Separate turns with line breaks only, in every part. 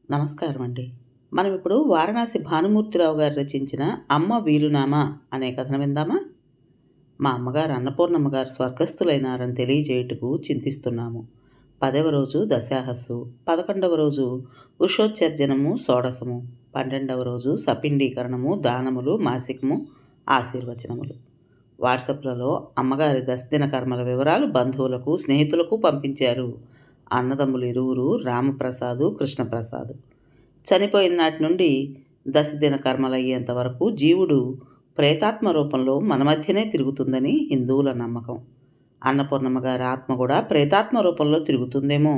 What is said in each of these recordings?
నమస్కారం అండి. మనం ఇప్పుడు వారణాసి భానుమూర్తిరావు గారు రచించిన 'అమ్మ వీలునామా' అనే కథను విందామా? మా అమ్మగారు అన్నపూర్ణమ్మ గారు స్వర్గస్థులైనారని తెలియజేయుటకు చింతిస్తున్నాము. 10వ రోజు దశాహస్సు, 11వ రోజు ఉషోచ్చర్జనము షోడశము, 12వ రోజు సపిండీకరణము, దానములు, మాసికము, ఆశీర్వచనములు. వాట్సాప్లలో అమ్మగారి దశదిన కర్మల వివరాలు బంధువులకు, స్నేహితులకు పంపించారు అన్నదమ్ములు ఇరువురు రామప్రసాదు, కృష్ణప్రసాదు. చనిపోయిన నాటి నుండి దశదిన కర్మలయ్యేంత వరకు జీవుడు ప్రేతాత్మ రూపంలో మన మధ్యనే తిరుగుతుందని హిందువుల నమ్మకం. అన్నపూర్ణమ్మ గారి ఆత్మ కూడా ప్రేతాత్మ రూపంలో తిరుగుతుందేమో.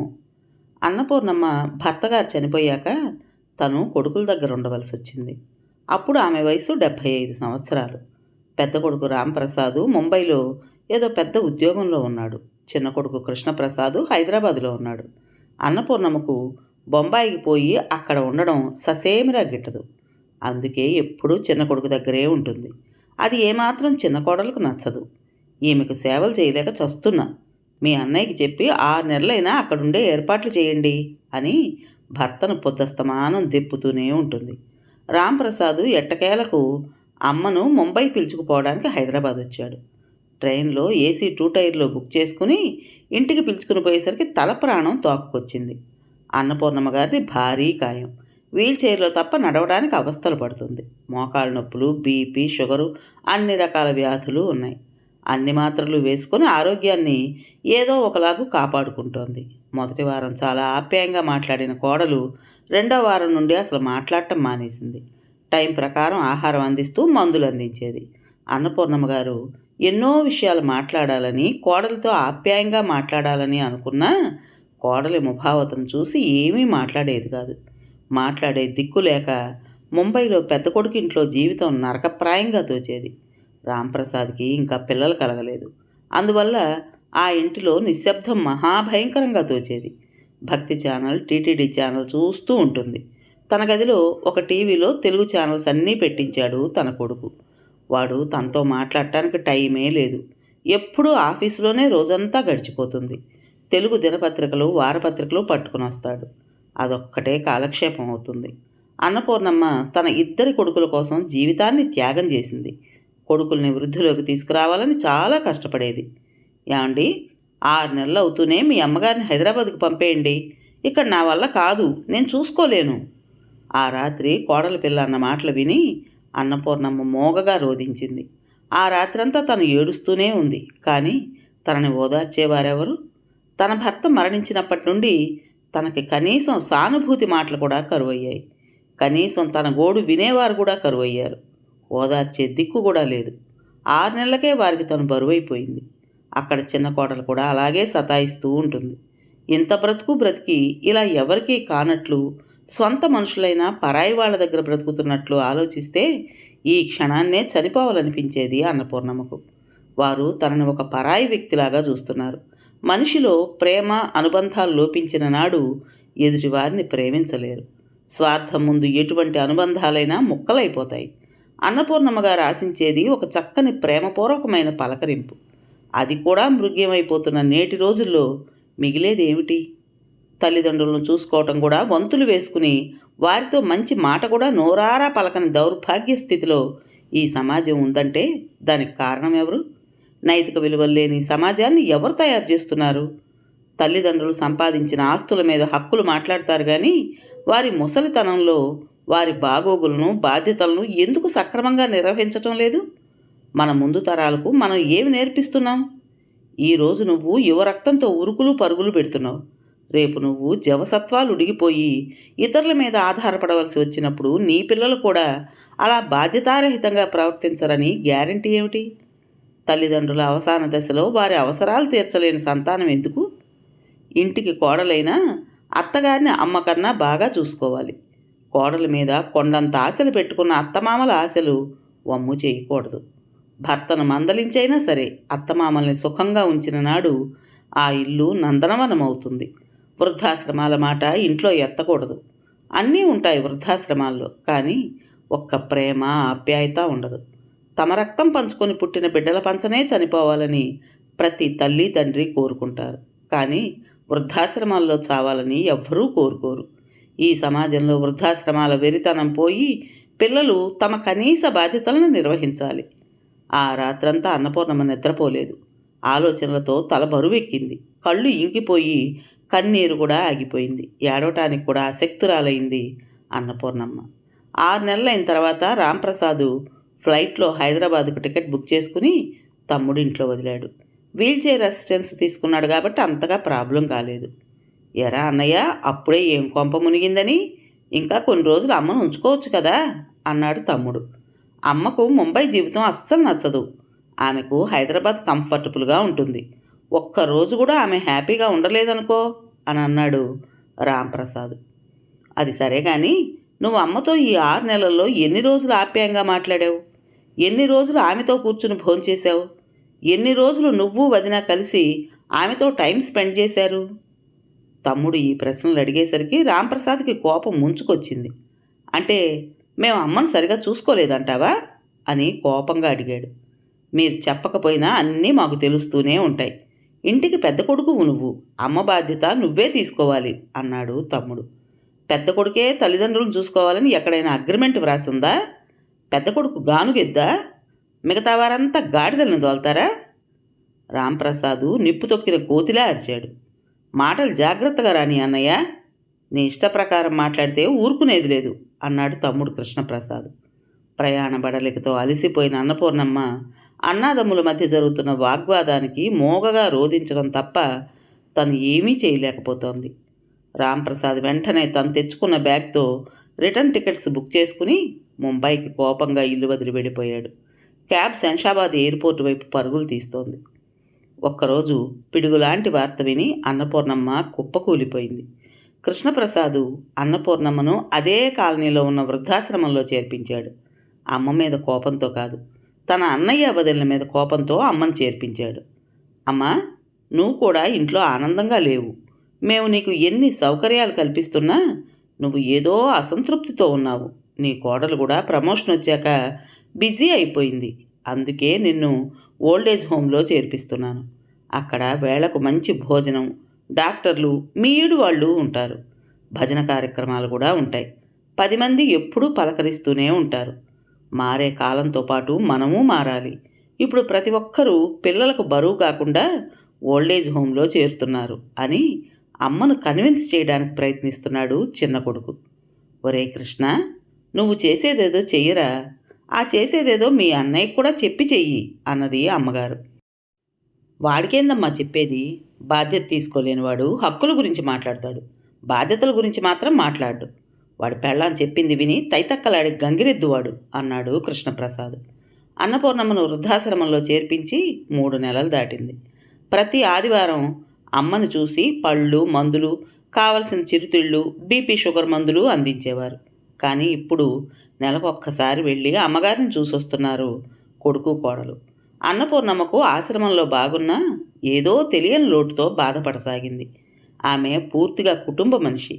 అన్నపూర్ణమ్మ భర్తగారు చనిపోయాక తను కొడుకుల దగ్గర ఉండవలసి వచ్చింది. అప్పుడు ఆమె వయసు 75 సంవత్సరాలు. పెద్ద కొడుకు రాంప్రసాదు ముంబైలో ఏదో పెద్ద ఉద్యోగంలో ఉన్నాడు. చిన్న కొడుకు కృష్ణప్రసాదు హైదరాబాదులో ఉన్నాడు. అన్నపూర్ణమ్మకు బొంబాయికి పోయి అక్కడ ఉండడం ససేమిరా గిట్టదు. అందుకే ఎప్పుడూ చిన్న కొడుకు దగ్గరే ఉంటుంది. అది ఏమాత్రం చిన్న కోడలకు నచ్చదు. ఈమెకు సేవలు చేయలేక చస్తున్నా, మీ అన్నయ్యకి చెప్పి 6 నెలలైనా అక్కడుండే ఏర్పాట్లు చేయండి అని భర్తను పొద్దస్తమానం దెప్పుతూనే ఉంటుంది. రాంప్రసాదు ఎట్టకేలకు అమ్మను ముంబై పిలుచుకుపోవడానికి హైదరాబాద్ వచ్చాడు. ట్రైన్లో ఏసీ 2 టైర్లో బుక్ చేసుకుని ఇంటికి పిలుచుకుని పోయేసరికి తల ప్రాణం తోకకొచ్చింది. అన్నపూర్ణమ్మ గారిది భారీ కాయం. వీల్ చైర్లో తప్ప నడవడానికి అవస్థలు పడుతుంది. మోకాళ్ళ నొప్పులు, బీపీ, షుగరు, అన్ని రకాల వ్యాధులు ఉన్నాయి. అన్ని మాత్రలు వేసుకొని ఆరోగ్యాన్ని ఏదో ఒకలాగు కాపాడుకుంటోంది. మొదటి వారం చాలా ఆప్యాయంగా మాట్లాడిన కోడలు 2వ వారం నుండి అసలు మాట్లాడటం మానేసింది. టైం ప్రకారం ఆహారం అందిస్తూ మందులు అందించేది. అన్నపూర్ణమ్మ గారు ఎన్నో విషయాలు మాట్లాడాలని, కోడలితో ఆప్యాయంగా మాట్లాడాలని అనుకున్నా కోడలి ముభావతను చూసి ఏమీ మాట్లాడేది కాదు. మాట్లాడే దిక్కు లేక ముంబైలో పెద్ద కొడుకు ఇంట్లో జీవితం నరకప్రాయంగా తోచేది. రాంప్రసాద్కి ఇంకా పిల్లలు కలగలేదు. అందువల్ల ఆ ఇంటిలో నిశ్శబ్దం మహాభయంకరంగా తోచేది. భక్తి ఛానల్, టీటీడీ ఛానల్ చూస్తూ ఉంటుంది. తన గదిలో ఒక టీవీలో తెలుగు ఛానల్స్ అన్నీ పెట్టించాడు తన కొడుకు. వాడు తనతో మాట్లాడటానికి టైమే లేదు. ఎప్పుడూ ఆఫీసులోనే రోజంతా గడిచిపోతుంది. తెలుగు దినపత్రికలు, వారపత్రికలు పట్టుకుని వస్తాడు. అదొక్కటే కాలక్షేపం అవుతుంది. అన్నపూర్ణమ్మ తన 2 కొడుకుల కోసం జీవితాన్ని త్యాగం చేసింది. కొడుకుల్ని వృద్ధిలోకి తీసుకురావాలని చాలా కష్టపడేది. ఏమండి, 6 నెలలు అవుతూనే మీ అమ్మగారిని హైదరాబాద్కు పంపేయండి, ఇక్కడ నా వల్ల కాదు, నేను చూసుకోలేను. ఆ రాత్రి కోడలి పిల్ల అన్న మాటలు విని అన్నపూర్ణమ్మ మోగగా రోధించింది. ఆ రాత్రంతా తను ఏడుస్తూనే ఉంది. కానీ తనని ఓదార్చేవారెవరు? తన భర్త మరణించినప్పటి నుండి తనకి కనీసం సానుభూతి మాటలు కూడా కరువయ్యాయి. కనీసం తన గోడు వినేవారు కూడా కరువయ్యారు. ఓదార్చే దిక్కు కూడా లేదు. 6 నెలలకే వారికి తను బరువైపోయింది. అక్కడ చిన్న కోడలు కూడా అలాగే సతాయిస్తూ ఉంటుంది. ఇంత బ్రతుకు బ్రతికి ఇలా ఎవరికీ కానట్లు, స్వంత మనుషులైనా పరాయి వాళ్ళ దగ్గర బ్రతుకుతున్నట్లు ఆలోచిస్తే ఈ క్షణాన్నే చనిపోవాలనిపించేది అన్నపూర్ణమ్మకు. వారు తనని ఒక పరాయి వ్యక్తిలాగా చూస్తున్నారు. మనిషిలో ప్రేమ, అనుబంధాలు లోపించిన నాడు ఎదుటివారిని ప్రేమించలేరు. స్వార్థం ముందు ఎటువంటి అనుబంధాలైనా ముక్కలైపోతాయి. అన్నపూర్ణమ్మ గారు ఆశించేది ఒక చక్కని ప్రేమపూర్వకమైన పలకరింపు. అది కూడా మృగ్యమైపోతున్న నేటి రోజుల్లో మిగిలేది ఏమిటి? తల్లిదండ్రులను చూసుకోవటం కూడా వంతులు వేసుకుని వారితో మంచి మాట కూడా నోరారా పలకని దౌర్భాగ్య స్థితిలో ఈ సమాజం ఉందంటే దానికి కారణం ఎవరు? నైతిక విలువలు లేని సమాజాన్ని ఎవరు తయారు చేస్తున్నారు? తల్లిదండ్రులు సంపాదించిన ఆస్తుల మీద హక్కులు మాట్లాడతారు కానీ వారి ముసలితనంలో వారి బాగోగులను, బాధ్యతలను ఎందుకు సక్రమంగా నిర్వహించటం లేదు? మన ముందు తరాలకు మనం ఏమి నేర్పిస్తున్నాం? ఈరోజు నువ్వు యువరక్తంతో ఉరుకులు పరుగులు పెడుతున్నావు. రేపు నువ్వు జవసత్వాలు ఉడిగిపోయి ఇతరుల మీద ఆధారపడవలసి వచ్చినప్పుడు నీ పిల్లలు కూడా అలా బాధ్యతారహితంగా ప్రవర్తించరని గ్యారంటీ ఏమిటి? తల్లిదండ్రుల అవసాన దశలో వారి అవసరాలు తీర్చలేని సంతానం ఎందుకు? ఇంటికి కోడలైనా అత్తగారిని అమ్మకన్నా బాగా చూసుకోవాలి. కోడల మీద కొండంత ఆశలు పెట్టుకున్న అత్తమామల ఆశలు వమ్ము చేయకూడదు. భర్తను మందలించైనా సరే అత్తమామల్ని సుఖంగా ఉంచిన నాడు ఆ ఇల్లు నందనవనం అవుతుంది. వృద్ధాశ్రమాల మాట ఇంట్లో ఎత్తకూడదు. అన్నీ ఉంటాయి వృద్ధాశ్రమాల్లో, కానీ ఒక్క ప్రేమ, ఆప్యాయత ఉండదు. తమ రక్తం పంచుకొని పుట్టిన బిడ్డల పంచనే చనిపోవాలని ప్రతి తల్లి తండ్రి కోరుకుంటారు. కానీ వృద్ధాశ్రమాల్లో చావాలని ఎవ్వరూ కోరుకోరు. ఈ సమాజంలో వృద్ధాశ్రమాల వెరితనం పోయి పిల్లలు తమ కనీస బాధ్యతలను నిర్వహించాలి. ఆ రాత్రంతా అన్నపూర్ణమ్మ నిద్రపోలేదు. ఆలోచనలతో తల బరువెక్కింది. కళ్ళు ఇంకిపోయి కన్నీరు కూడా ఆగిపోయింది. ఏడవటానికి కూడా అశక్తురాలైంది అన్నపూర్ణమ్మ. 6 నెలలైన తర్వాత రాంప్రసాదు ఫ్లైట్లో హైదరాబాద్కు టికెట్ బుక్ చేసుకుని తమ్ముడు ఇంట్లో వదిలాడు. వీల్చైర్ అసిస్టెన్స్ తీసుకున్నాడు కాబట్టి అంతగా ప్రాబ్లం కాలేదు. ఎరా అన్నయ్య, అప్పుడే ఏం కొంప మునిగిందని? ఇంకా కొన్ని రోజులు అమ్మను ఉంచుకోవచ్చు కదా అన్నాడు తమ్ముడు. అమ్మకు ముంబై జీవితం అస్సలు నచ్చదు. ఆమెకు హైదరాబాద్ కంఫర్టబుల్గా ఉంటుంది. ఒక్కరోజు కూడా ఆమె హ్యాపీగా ఉండలేదనుకో అని అన్నాడు రాంప్రసాద్. అది సరే కానీ నువ్వు అమ్మతో ఈ 6 నెలల్లో ఎన్ని రోజులు ఆప్యాయంగా మాట్లాడావు? ఎన్ని రోజులు ఆమెతో కూర్చుని భోంచేశావు? ఎన్ని రోజులు నువ్వు వదిన కలిసి ఆమెతో టైం స్పెండ్ చేశారు? తమ్ముడు ఈ ప్రశ్నలు అడిగేసరికి రాంప్రసాద్కి కోపం ముంచుకొచ్చింది. అంటే మేము అమ్మను సరిగా చూసుకోలేదంటావా అని కోపంగా అడిగాడు. మీరు చెప్పకపోయినా అన్నీ మాకు తెలుస్తూనే ఉంటాయి. ఇంటికి పెద్ద కొడుకువు నువ్వు, అమ్మ బాధ్యత నువ్వే తీసుకోవాలి అన్నాడు తమ్ముడు. పెద్ద కొడుకే తల్లిదండ్రులను చూసుకోవాలని ఎక్కడైనా అగ్రిమెంట్ వ్రాసి ఉందా? పెద్ద కొడుకు గానుగెద్దా? మిగతా వారంతా గాడిదలను దోల్తారా? రాంప్రసాదు నిప్పు తొక్కిన కోతిలా అరిచాడు. మాటలు జాగ్రత్తగా రాని అన్నయ్య, నీ ఇష్ట ప్రకారం మాట్లాడితే ఊరుకునేది లేదు అన్నాడు తమ్ముడు కృష్ణప్రసాద్. ప్రయాణ బడలికతో అలసిపోయిన అన్నపూర్ణమ్మ అన్నాదమ్ముల మధ్య జరుగుతున్న వాగ్వాదానికి మోగగా రోధించడం తప్ప తను ఏమీ చేయలేకపోతోంది. రాంప్రసాద్ వెంటనే తను తెచ్చుకున్న బ్యాగ్తో రిటర్న్ టికెట్స్ బుక్ చేసుకుని ముంబైకి కోపంగా ఇల్లు వదిలి వెళ్ళిపోయాడు. క్యాబ్ శంషాబాద్ ఎయిర్పోర్ట్ వైపు పరుగులు తీస్తోంది. ఒక్కరోజు పిడుగులాంటి వార్త విని అన్నపూర్ణమ్మ కుప్పకూలిపోయింది. కృష్ణప్రసాదు అన్నపూర్ణమ్మను అదే కాలనీలో ఉన్న వృద్ధాశ్రమంలో చేర్పించాడు. అమ్మ మీద కోపంతో కాదు, తన అన్నయ్య వదిలిన మీద కోపంతో అమ్మను చేర్పించాడు. అమ్మా, నువ్వు కూడా ఇంట్లో ఆనందంగా లేవు. మేము నీకు ఎన్ని సౌకర్యాలు కల్పిస్తున్నా నువ్వు ఏదో అసంతృప్తితో ఉన్నావు. నీ కోడలు కూడా ప్రమోషన్ వచ్చాక బిజీ అయిపోయింది. అందుకే నిన్ను ఓల్డేజ్ హోమ్లో చేర్పిస్తున్నాను. అక్కడ వేళకు మంచి భోజనం, డాక్టర్లు, మీ ఈడు వాళ్ళు ఉంటారు. భజన కార్యక్రమాలు కూడా ఉంటాయి. 10 మంది ఎప్పుడూ పలకరిస్తూనే ఉంటారు. మారే కాలంతో పాటు మనము మారాలి. ఇప్పుడు ప్రతి ఒక్కరూ పిల్లలకు బరువు కాకుండా ఓల్డేజ్ హోమ్లో చేరుతున్నారు అని అమ్మను కన్విన్స్ చేయడానికి ప్రయత్నిస్తున్నాడు చిన్న కొడుకు. ఒరే కృష్ణ, నువ్వు చేసేదేదో చెయ్యరా, ఆ చేసేదేదో మీ అన్నయ్యకు కూడా చెప్పి చెయ్యి అన్నది అమ్మగారు. వాడికేందమ్మా చెప్పేది? బాధ్యత తీసుకోలేనివాడు హక్కుల గురించి మాట్లాడతాడు, బాధ్యతల గురించి మాత్రం మాట్లాడు. వాడి పెళ్ళాన్ని చెప్పింది విని తైతక్కలాడి గంగిరెద్దువాడు అన్నాడు కృష్ణప్రసాద్. అన్నపూర్ణమ్మను వృద్ధాశ్రమంలో చేర్పించి 3 నెలలు దాటింది. ప్రతి ఆదివారం అమ్మను చూసి పళ్ళు, మందులు, కావలసిన చిరుతిళ్ళు, బీపీ, షుగర్ మందులు అందించేవారు. కానీ ఇప్పుడు నెలకొక్కసారి వెళ్ళి అమ్మగారిని చూసొస్తున్నారు కొడుకు కోడలు. అన్నపూర్ణమ్మకు ఆశ్రమంలో బాగున్నా ఏదో తెలియని లోటుతో బాధపడసాగింది. ఆమె పూర్తిగా కుటుంబ మనిషి.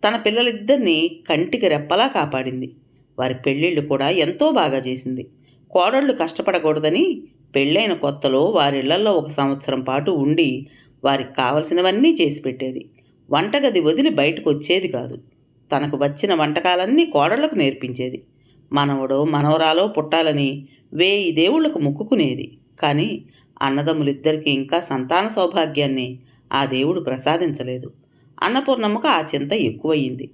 తన పిల్లలిద్దరినీ కంటికి రెప్పలా కాపాడింది. వారి పెళ్ళిళ్ళు కూడా ఎంతో బాగా చేసింది. కోడళ్ళు కష్టపడకూడదని పెళ్ళైన కొత్తలో వారిళ్లల్లో 1 సంవత్సరం పాటు ఉండి వారికి కావలసినవన్నీ చేసి పెట్టేది. వంటగది వదిలి బయటకు వచ్చేది కాదు. తనకు వచ్చిన వంటకాలన్నీ కోడళ్లకు నేర్పించేది. మనవడో మనవరాలో పుట్టాలని 1000 దేవుళ్లకు మొక్కుకునేది. కానీ అన్నదమ్ములిద్దరికీ ఇంకా సంతాన సౌభాగ్యాన్ని ఆ దేవుడు ప్రసాదించలేదు. అన్నపూర్ణమ్మకు ఆ చింత ఎక్కువయ్యింది.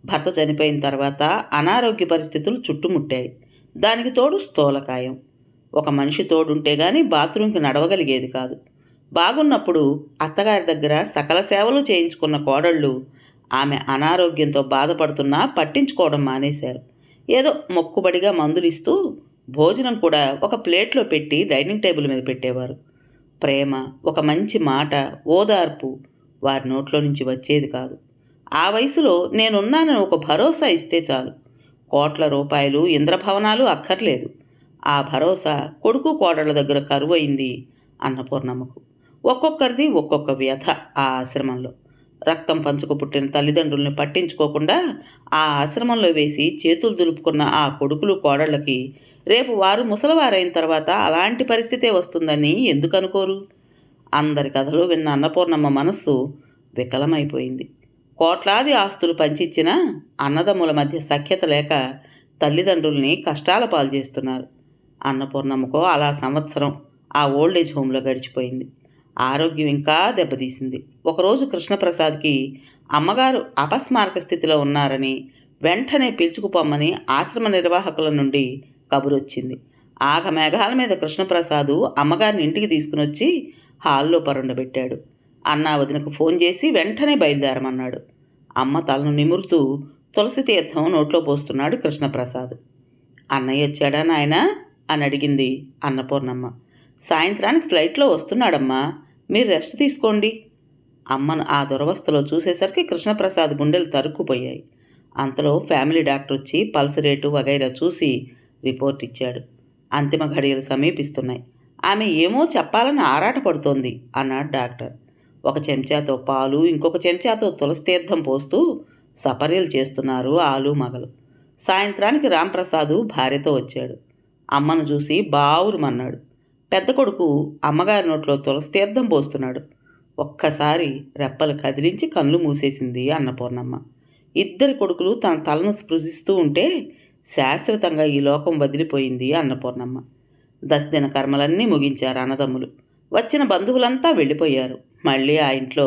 భర్త చనిపోయిన తర్వాత అనారోగ్య పరిస్థితులు చుట్టుముట్టాయి. దానికి తోడు స్థూలకాయం. ఒక మనిషి తోడుంటే గాని బాత్రూంకి నడవగలిగేది కాదు. బాగున్నప్పుడు అత్తగారి దగ్గర సకల సేవలు చేయించుకున్న కోడళ్ళు ఆమె అనారోగ్యంతో బాధపడుతున్నా పట్టించుకోవడం మానేశారు. ఏదో మొక్కుబడిగా మందులిస్తూ భోజనం కూడా ఒక ప్లేట్లో పెట్టి డైనింగ్ టేబుల్ మీద పెట్టేవారు. ప్రేమ, ఒక మంచి మాట, ఓదార్పు వారి నోట్లో నుంచి వచ్చేది కాదు. ఆ వయసులో నేనున్నానని ఒక భరోసా ఇస్తే చాలు. కోట్ల రూపాయలు, ఇంద్రభవనాలు అక్కర్లేదు. ఆ భరోసా కొడుకు కోడళ్ళ దగ్గర కరువైంది అన్నపూర్ణమ్మకు. ఒక్కొక్కరిది ఒక్కొక్క వ్యథ. ఆ ఆశ్రమంలో రక్తం పంచుకు పుట్టిన తల్లిదండ్రుల్ని పట్టించుకోకుండా ఆ ఆశ్రమంలో వేసి చేతులు దులుపుకున్న ఆ కొడుకులు కోడళ్ళకి రేపు వారు ముసలివారైన తర్వాత అలాంటి పరిస్థితే వస్తుందని ఎందుకు అనుకోరు? అందరి కథలు విన్న అన్నపూర్ణమ్మ మనస్సు వికలమైపోయింది. కోట్లాది ఆస్తులు పంచిచ్చిన అన్నదమ్ముల మధ్య సఖ్యత లేక తల్లిదండ్రుల్ని కష్టాల పాలు చేస్తున్నారు. అన్నపూర్ణమ్మకో అలా సంవత్సరం ఆ ఓల్డేజ్ హోమ్లో గడిచిపోయింది. ఆరోగ్యం ఇంకా దెబ్బతీసింది. ఒకరోజు కృష్ణప్రసాద్కి అమ్మగారు అపస్మారక స్థితిలో ఉన్నారని వెంటనే పిలుచుకుపోమ్మని ఆశ్రమ నిర్వాహకుల నుండి కబురొచ్చింది. ఆగమేఘాల మీద కృష్ణప్రసాదు అమ్మగారిని ఇంటికి తీసుకుని వచ్చి హాల్లో పరుండబెట్టాడు. అన్నా వదినకు ఫోన్ చేసి వెంటనే బయలుదేరమన్నాడు. అమ్మ తలను నిమురుతూ తులసి తీర్థం నోట్లో పోస్తున్నాడు కృష్ణప్రసాద్. అన్నయ్య వచ్చాడా నాయనా అని అడిగింది అన్నపూర్ణమ్మ. సాయంత్రానికి ఫ్లైట్లో వస్తున్నాడమ్మా, మీరు రెస్ట్ తీసుకోండి. అమ్మను ఆ దురవస్థలో చూసేసరికి కృష్ణప్రసాద్ గుండెలు తరుక్కుపోయాయి. అంతలో ఫ్యామిలీ డాక్టర్ వచ్చి పల్స్ రేటు వగైరా చూసి రిపోర్ట్ ఇచ్చాడు. అంతిమ ఘడియలు సమీపిస్తున్నాయి. ఆమె ఏమో చెప్పాలని ఆరాటపడుతోంది అన్నాడు డాక్టర్. ఒక చెంచాతో పాలు, ఇంకొక చెంచాతో తులసి తీర్థం పోస్తూ సపర్యలు చేస్తున్నారు ఆలు మగలు. సాయంత్రానికి రాంప్రసాదు భార్యతో వచ్చాడు. అమ్మను చూసి బావురుమన్నాడు. పెద్ద కొడుకు అమ్మగారి నోట్లో తులసి తీర్థం పోస్తున్నాడు. ఒక్కసారి రెప్పలు కదిలించి కళ్ళు మూసేసింది అన్నపూర్ణమ్మ. ఇద్దరి కొడుకులు తన తలను స్పృశిస్తూ ఉంటే శాశ్వతంగా ఈ లోకం వదిలిపోయింది అన్నపూర్ణమ్మ. దశదిన కర్మలన్నీ ముగించారు అన్నదమ్ములు. వచ్చిన బంధువులంతా వెళ్ళిపోయారు. మళ్ళీ ఆ ఇంట్లో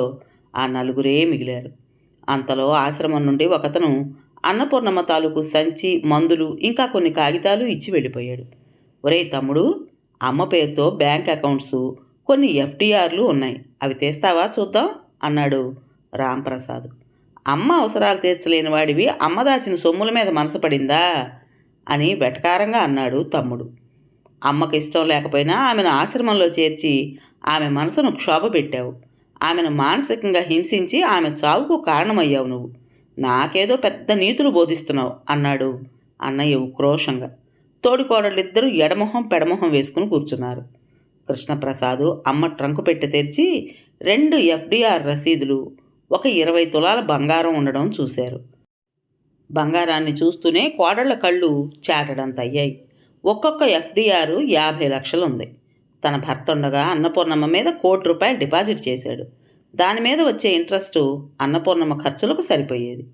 ఆ నలుగురే మిగిలారు. అంతలో ఆశ్రమం నుండి ఒకతను అన్నపూర్ణమ్మ తాలూకు సంచి, మందులు, ఇంకా కొన్ని కాగితాలు ఇచ్చి వెళ్ళిపోయాడు. ఒరేయ్ తమ్ముడు, అమ్మ పేరుతో బ్యాంక్ అకౌంట్సు, కొన్ని ఎఫ్డిఆర్లు ఉన్నాయి, అవి తీస్తావా చూద్దాం అన్నాడు రాంప్రసాద్. అమ్మ అవసరాలు తీర్చలేని వాడివి అమ్మ దాచిన సొమ్ముల మీద మనసు పడిందా అని వెటకారంగా అన్నాడు తమ్ముడు. అమ్మకు ఇష్టం లేకపోయినా ఆమెను ఆశ్రమంలో చేర్చి ఆమె మనసును క్షోభ పెట్టావు. ఆమెను మానసికంగా హింసించి ఆమె చావుకు కారణమయ్యావు నువ్వు. నాకేదో పెద్ద నీతులు బోధిస్తున్నావు అన్నాడు అన్నయ్య ఉక్రోషంగా. తోడికోడళ్ళిద్దరూ ఎడమొహం పెడమొహం వేసుకుని కూర్చున్నారు. కృష్ణప్రసాదు అమ్మ ట్రంకు పెట్టి తెరిచి 2 ఎఫ్డిఆర్ రసీదులు, ఒక 20 తులాల బంగారం ఉండడం చూశారు. బంగారాన్ని చూస్తూనే కోడళ్ల కళ్ళు చాటడంత అయ్యాయి. ఒక్కొక్క ఎఫ్డిఆర్ 50 లక్షలు ఉంది. తన భర్త ఉండగా అన్నపూర్ణమ్మ మీద ₹1,00,00,000 డిపాజిట్ చేశాడు. దాని మీద వచ్చే ఇంట్రెస్టు అన్నపూర్ణమ్మ ఖర్చులకు సరిపోయేది.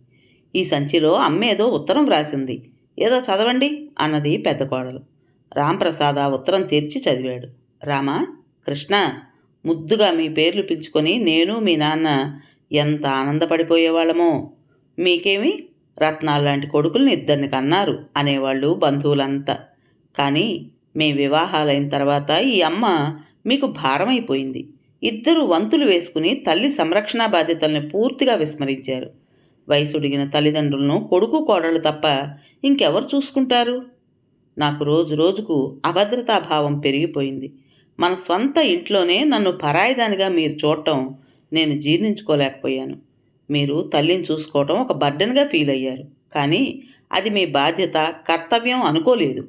ఈ సంచిలో అమ్మేదో ఉత్తరం వ్రాసింది, ఏదో చదవండి అన్నది పెద్ద కోడలు. రాంప్రసాద్ ఆ ఉత్తరం తెరిచి చదివాడు. రామా, కృష్ణ, ముద్దుగా మీ పేర్లు పిలుచుకొని నేను మీ నాన్న ఎంత ఆనందపడిపోయేవాళ్ళమో. మీకేమి రత్నాల్లాంటి కొడుకుల్ని 2 కన్నారు అనేవాళ్ళు బంధువులంతా. కానీ మీ వివాహాలైన తర్వాత ఈ అమ్మ మీకు భారమైపోయింది. 2 వంతులు వేసుకుని తల్లి సంరక్షణ బాధ్యతల్ని పూర్తిగా విస్మరించారు. వయసుడిగిన తల్లిదండ్రులను కొడుకు కోడళ్ళు తప్ప ఇంకెవరు చూసుకుంటారు? నాకు రోజు రోజుకు అభద్రతాభావం పెరిగిపోయింది. మన స్వంత ఇంట్లోనే నన్ను పరాయిదానిగా మీరు చూడటం నేను జీర్ణించుకోలేకపోయాను. మీరు తల్లిని చూసుకోవటం ఒక బర్డెన్గా ఫీల్ అయ్యారు. కానీ అది మీ బాధ్యత, కర్తవ్యం అనుకోలేదు.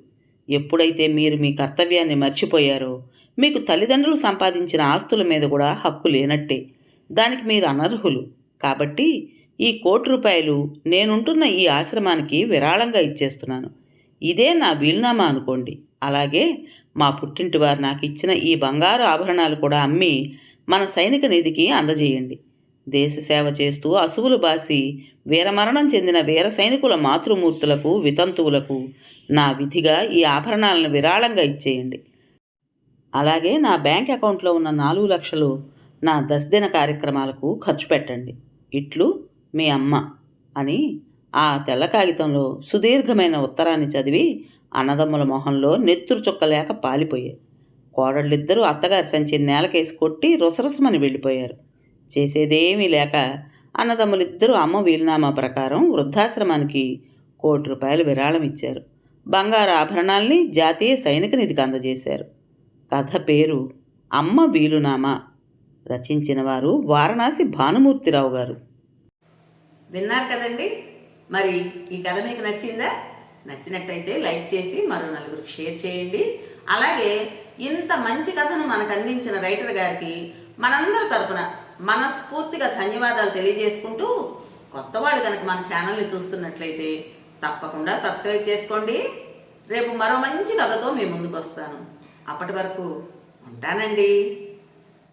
ఎప్పుడైతే మీరు మీ కర్తవ్యాన్ని మర్చిపోయారో మీకు తల్లిదండ్రులు సంపాదించిన ఆస్తుల మీద కూడా హక్కు లేనట్టే. దానికి మీరు అనర్హులు. కాబట్టి ఈ ₹1,00,00,000 నేనుంటున్న ఈ ఆశ్రమానికి విరాళంగా ఇచ్చేస్తున్నాను. ఇదే నా వీలునామా అనుకోండి. అలాగే మా పుట్టింటి వారు నాకు ఇచ్చిన ఈ బంగారు ఆభరణాలు కూడా అమ్మి మన సైనిక నిధికి అందజేయండి. దేశ సేవ చేస్తూ అసువులు బాసి వీరమరణం చెందిన వీర సైనికుల మాతృమూర్తులకు, వితంతువులకు నా విధిగా ఈ ఆభరణాలను విరాళంగా ఇచ్చేయండి. అలాగే నా బ్యాంక్ అకౌంట్లో ఉన్న 4 లక్షలు నా దశదిన కార్యక్రమాలకు ఖర్చు పెట్టండి. ఇట్లు మీ అమ్మ అని ఆ తెల్ల కాగితంలో సుదీర్ఘమైన ఉత్తరాన్ని చదివి అన్నదమ్ముల మొహంలో నెత్తురు చుక్కలేక పాలిపోయాయి. కోడళ్ళిద్దరూ అత్తగారి సంచి నేలకేసి కొట్టి రుసరుసమని వెళ్ళిపోయారు. చేసేదేమీ లేక అన్నదమ్ములిద్దరూ అమ్మ వీలునామా ప్రకారం వృద్ధాశ్రమానికి ₹1,00,00,000 విరాళం ఇచ్చారు. బంగారు ఆభరణాల్ని జాతీయ సైనిక నిధికి అందజేశారు. కథ పేరు అమ్మ వీలునామా. రచించిన వారు వారణాసి భానుమూర్తిరావు గారు. విన్నారు కదండి. మరి ఈ కథ మీకు నచ్చిందా? నచ్చినట్టయితే లైక్ చేసి మరో నలుగురికి షేర్ చేయండి. అలాగే ఇంత మంచి కథను మనకు అందించిన రైటర్ గారికి మనందరి తరపున మనస్ఫూర్తిగా ధన్యవాదాలు తెలియజేసుకుంటూ, కొత్త వాళ్ళు కనుక మన ఛానల్ని చూస్తున్నట్లయితే తప్పకుండా సబ్స్క్రైబ్ చేసుకోండి. రేపు మరో మంచి కథతో మీ ముందుకు వస్తాను. అప్పటి వరకు ఉంటానండి.